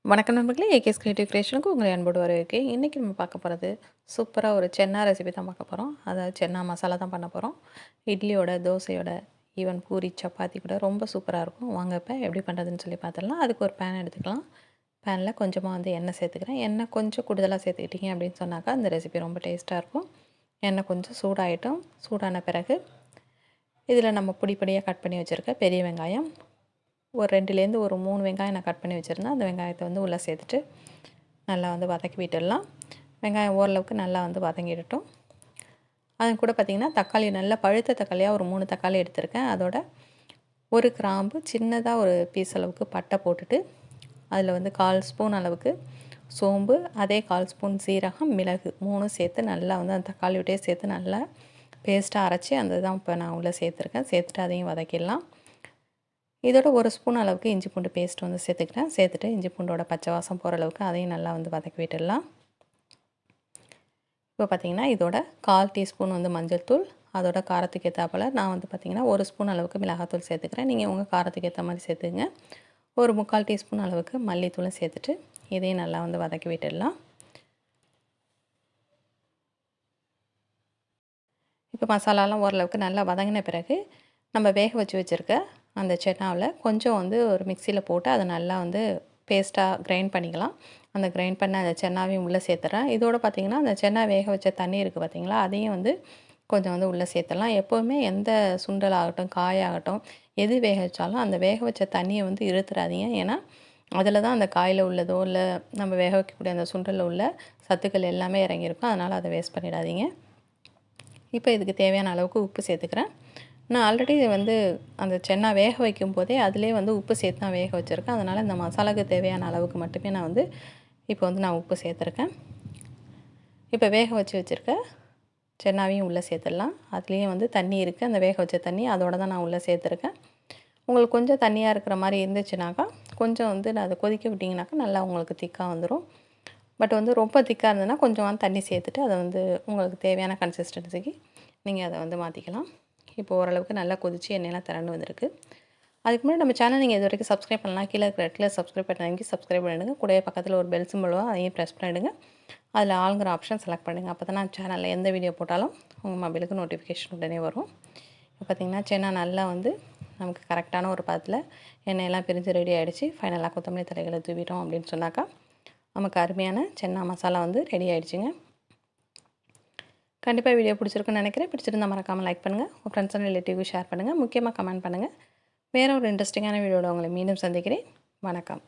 வணக்கம் நண்பர்களே, AKS creative கிரியேஷனுக்கு உங்களை அன்போடு வரவேற்கிறேன். இன்றைக்கி நம்ம பார்க்க போகிறது சூப்பராக ஒரு சென்னா ரெசிபி தான் பார்க்க போகிறோம். அதாவது சென்னா மசாலா தான் பண்ண போகிறோம். இட்லியோட, தோசையோட, ஈவன் பூரி, சப்பாத்தி கூட ரொம்ப சூப்பராக இருக்கும். வாங்க இப்போ எப்படி பண்ணுறதுன்னு சொல்லி பார்த்துடலாம். அதுக்கு ஒரு பேன் எடுத்துக்கலாம். பேனில் கொஞ்சமாக எண்ணெய் சேர்த்துக்கிறேன். எண்ணெய் கொஞ்சம் கூடுதலாக சேர்த்துக்கிட்டிங்க அப்படின்னு சொன்னாக்கா அந்த ரெசிபி ரொம்ப டேஸ்ட்டாக இருக்கும். எண்ணெய் கொஞ்சம் சூடாகிட்டோம். சூடான பிறகு இதில் நம்ம பொடியாக கட் பண்ணி வச்சுருக்க பெரிய வெங்காயம், ஒரு 2லேருந்து ஒரு 3 வெங்காயம் நான் கட் பண்ணி வச்சுருந்தேன். அந்த வெங்காயத்தை உள்ளே சேர்த்துட்டு நல்லா வதக்கி விட்டுடலாம். வெங்காயம் ஓரளவுக்கு நல்லா வதங்கிடட்டும். அது கூட பார்த்திங்கன்னா தக்காளி, நல்லா பழுத்த தக்காளியாக ஒரு 3 தக்காளி எடுத்திருக்கேன். அதோட ஒரு கிராம்பு, சின்னதாக ஒரு பீஸ் அளவுக்கு பட்டை போட்டுட்டு அதில் 1/4 ஸ்பூன் அளவுக்கு சோம்பு, அதே 1/4 ஸ்பூன் சீரகம், மிளகு 3 சேர்த்து நல்லா அந்த தக்காளியோடே சேர்த்து நல்லா பேஸ்ட்டாக அரைச்சி அந்த தான் இப்போ நான் உள்ளே சேர்த்துருக்கேன். சேர்த்துட்டு அதையும் வதக்கிடலாம். இதோட ஒரு ஸ்பூன் அளவுக்கு இஞ்சி பூண்டு பேஸ்ட் சேர்த்துக்கிறேன். சேர்த்துட்டு இஞ்சி பூண்டோட பச்சை வாசம் போகிற அளவுக்கு அதையும் நல்லா வதக்கி விட்டுடலாம். இப்போ பார்த்திங்கன்னா இதோட 1/4 டீஸ்பூன் மஞ்சள் தூள், அதோட காரத்துக்கு ஏற்றாப்பில் நான் பார்த்திங்கன்னா 1 ஸ்பூன் அளவுக்கு மிளகாத்தூள் சேர்த்துக்கிறேன். நீங்கள் உங்கள் காரத்துக்கு ஏற்ற மாதிரி சேர்த்துங்க. ஒரு 3/4 டீஸ்பூன் அளவுக்கு மல்லித்தூளும் சேர்த்துட்டு இதையும் நல்லா வதக்கி விட்டுடலாம். இப்போ மசாலாலாம் ஓரளவுக்கு நல்லா வதங்கின பிறகு நம்ம வேக வச்சு வச்சுருக்க அந்த சென்னாவில் கொஞ்சம் ஒரு மிக்சியில் போட்டு அதை நல்லா பேஸ்ட்டாக கிரைண்ட் பண்ணிக்கலாம். அந்த கிரைண்ட் பண்ண அந்த சென்னாவையும் உள்ளே சேர்த்துறேன். இதோடு பார்த்திங்கன்னா அந்த சென்னா வேக வச்ச தண்ணி இருக்குது பார்த்திங்களா, அதையும் கொஞ்சம் உள்ளே சேர்த்துடலாம். எப்போவுமே எந்த சுண்டல் ஆகட்டும், காயாகட்டும், எது வேக வச்சாலும் அந்த வேக வச்ச தண்ணியை இழுத்துறாதீங்க. ஏன்னா அதில் தான் அந்த காயில் உள்ளதோ இல்லை நம்ம வேக வைக்கக்கூடிய அந்த சுண்டலில் உள்ள சத்துக்கள் எல்லாமே இறங்கியிருக்கும். அதனால் அதை வேஸ்ட் பண்ணிடாதீங்க. இப்போ இதுக்கு தேவையான அளவுக்கு உப்பு சேர்த்துக்கிறேன். நான் ஆல்ரெடி அந்த சென்னா வேக வைக்கும் போதே அதிலே உப்பு சேர்த்து தான் வேக வச்சுருக்கேன். அதனால் இந்த மசாலாவுக்கு தேவையான அளவுக்கு மட்டுமே நான் இப்போ நான் உப்பு சேர்த்துருக்கேன். இப்போ வேக வச்சுருக்க சென்னாவையும் உள்ளே சேர்த்துடலாம். அதுலேயும் தண்ணி இருக்குது, அந்த வேக வச்ச தண்ணி அதோட தான் நான் உள்ளே சேர்த்துருக்கேன். உங்களுக்கு கொஞ்சம் தண்ணியாக இருக்கிற மாதிரி இருந்துச்சுனாக்கா கொஞ்சம் நான் அதை கொதிக்க விட்டிங்கனாக்கா நல்லா உங்களுக்கு திக்காக வந்துடும். பட் ரொம்ப திக்காக இருந்ததுன்னா கொஞ்சம் தண்ணி சேர்த்துட்டு அதை உங்களுக்கு தேவையான கன்சிஸ்டன்சிக்கு நீங்கள் அதை மாற்றிக்கலாம். இப்போ ஓரளவுக்கு நல்லா கொதித்து எண்ணெயெல்லாம் திரண்டு வந்திருக்கு. அதுக்கு முன்னாடி நம்ம சேனல் நீங்கள் இது வரைக்கும் சப்ஸ்கிரைப் பண்ணலாம். கீழே இருக்கிற இடத்துல சப்ஸ்கிரைப் பண்ணி சப்ஸ்கிரைப் பண்ணிவிடுங்க. கூடவே பக்கத்தில் ஒரு பெல் சிம்பிள் வரும், அதையும் ப்ரெஸ் பண்ணிவிடுங்க. அதில் ஆளுங்கிற ஆப்ஷன் செலக்ட் பண்ணுங்கள். அப்போ தான் நான் சேனலில் எந்த வீடியோ போட்டாலும் உங்கள் மொபைலுக்கு நோட்டிஃபிகேஷன் உடனே வரும். இப்போ பார்த்திங்கன்னா சென்னா நல்லா நமக்கு கரெக்டான ஒரு பதத்தில் எண்ணெயெல்லாம் பிரிஞ்சு ரெடி ஆகிடுச்சு. ஃபைனலாக கொத்தமல்லி தலைகளை தூவிட்டோம் அப்படின்னு சொன்னாக்கா நமக்கு அருமையான சென்னா மசாலா ரெடி ஆகிடுச்சுங்க. கண்டிப்பாக வீடியோ பிடிச்சிருக்குன்னு நினைக்கிறேன். பிடிச்சிருந்தால் மறக்காமல் லைக் பண்ணுங்கள். உங்கள் ஃப்ரெண்ட்ஸ் அண்ட் ரிலேட்டிவ்க்கு ஷேர் பண்ணுங்கள். முக்கியமாக கமெண்ட் பண்ணுங்கள். வேறு ஒரு இன்ட்ரெஸ்டிங்கான வீடியோவில் உங்களை மீண்டும் சந்திக்கிறேன். வணக்கம்.